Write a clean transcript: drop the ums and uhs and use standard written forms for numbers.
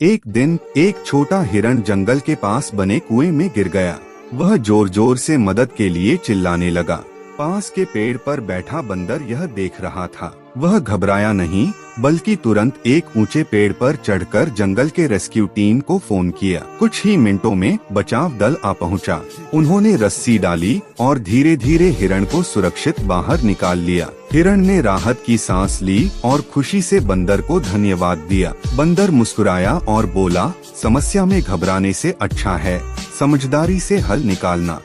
एक दिन एक छोटा हिरण जंगल के पास बने कुएं में गिर गया। वह जोर जोर से मदद के लिए चिल्लाने लगा। पास के पेड़ पर बैठा बंदर यह देख रहा था। वह घबराया नहीं, बल्कि तुरंत एक ऊंचे पेड़ पर चढ़कर जंगल के रेस्क्यू टीम को फोन किया। कुछ ही मिनटों में बचाव दल आ पहुंचा। उन्होंने रस्सी डाली और धीरे धीरे हिरण को सुरक्षित बाहर निकाल लिया। हिरण ने राहत की सांस ली और खुशी से बंदर को धन्यवाद दिया। बंदर मुस्कुराया और बोला, समस्या में घबराने से अच्छा है समझदारी से हल निकालना।